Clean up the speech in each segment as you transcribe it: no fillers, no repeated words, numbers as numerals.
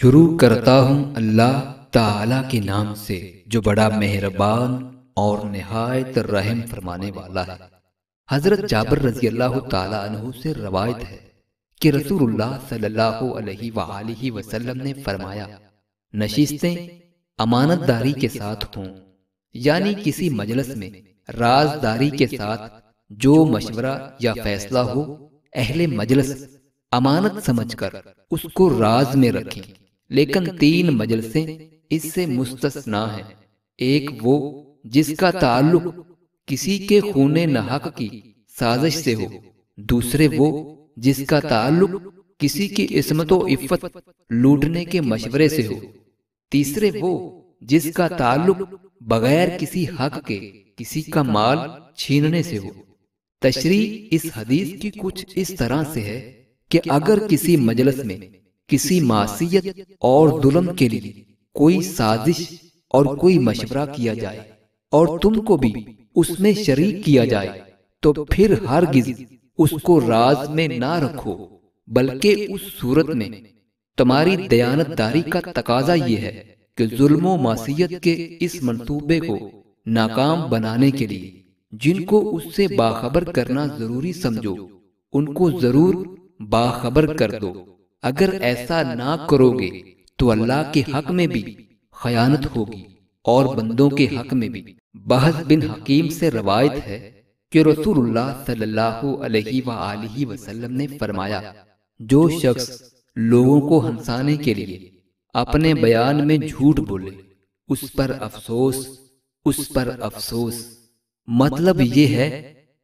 شروع کرتا ہوں اللہ تعالی کے نام سے جو بڑا مہربان اور نہایت رحم فرمانے والا ہے۔ حضرت جابر رضی اللہ تعالی عنہ سے روایت ہے کہ رسول اللہ صلی اللہ علیہ وآلہ وسلم نے فرمایا، نشستیں امانت داری کے ساتھ ہوں، یعنی کسی مجلس میں رازداری کے ساتھ جو مشورہ یا فیصلہ ہو، اہل مجلس امانت سمجھ کر اس کو راز میں رکھیں، لیکن 3 مجلسیں اس سے مستثنا ہیں۔ ایک وہ جس کا تعلق کسی کے خون ناحق کی سازش سے ہو، دوسرے وہ جس کا تعلق کسی کی عصمت و عفت لوٹنے کے مشورے سے ہو، تیسرے وہ جس کا تعلق بغیر کسی حق کے کسی کا مال چھیننے سے ہو۔ تشریح اس حدیث کی کچھ اس طرح سے ہے کہ اگر کسی مجلس میں کسی معصیت اور ظلم کے لیے کوئی سازش اور کوئی مشورہ کیا جائے اور تم کو بھی اس میں شریک کیا جائے تو پھر ہرگز اس کو راز میں نہ رکھو، بلکہ اس صورت میں تمہاری دیانت داری کا تقاضا یہ ہے کہ ظلم و معصیت کے اس منصوبے کو ناکام بنانے کے لیے جن کو اس سے باخبر کرنا ضروری سمجھو ان کو ضرور باخبر کر دو۔ اگر ایسا نہ کرو گے تو اللہ کے حق میں بھی خیانت ہوگی اور بندوں کے حق میں بھی۔ بہز بن حکیم سے روایت ہے کہ رسول اللہ صلی اللہ علیہ وآلہ وسلم نے فرمایا، جو شخص لوگوں کو ہنسانے کے لیے اپنے بیان میں جھوٹ بولے اس پر افسوس، اس پر افسوس۔ مطلب یہ ہے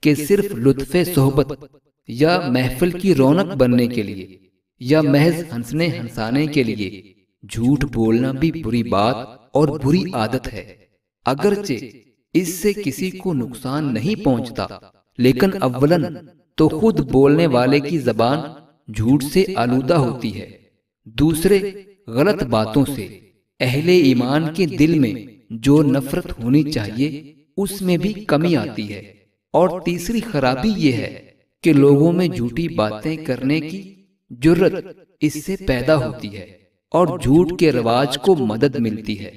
کہ صرف لطف صحبت یا محفل کی رونق بننے کے لیے یا محض ہنسنے ہنسانے کے لیے جھوٹ بولنا بھی بری بات اور بری عادت ہے، اگرچہ اس سے کسی کو نقصان نہیں پہنچتا، لیکن اولاً تو خود بولنے والے کی زبان جھوٹ سے آلودہ ہوتی ہے، دوسرے غلط باتوں سے اہل ایمان کے دل میں جو نفرت ہونی چاہیے اس میں بھی کمی آتی ہے، اور تیسری خرابی یہ ہے کہ لوگوں میں جھوٹی باتیں کرنے کی جرت اس سے پیدا ہوتی ہے اور جھوٹ کے رواج کو مدد ملتی ہے۔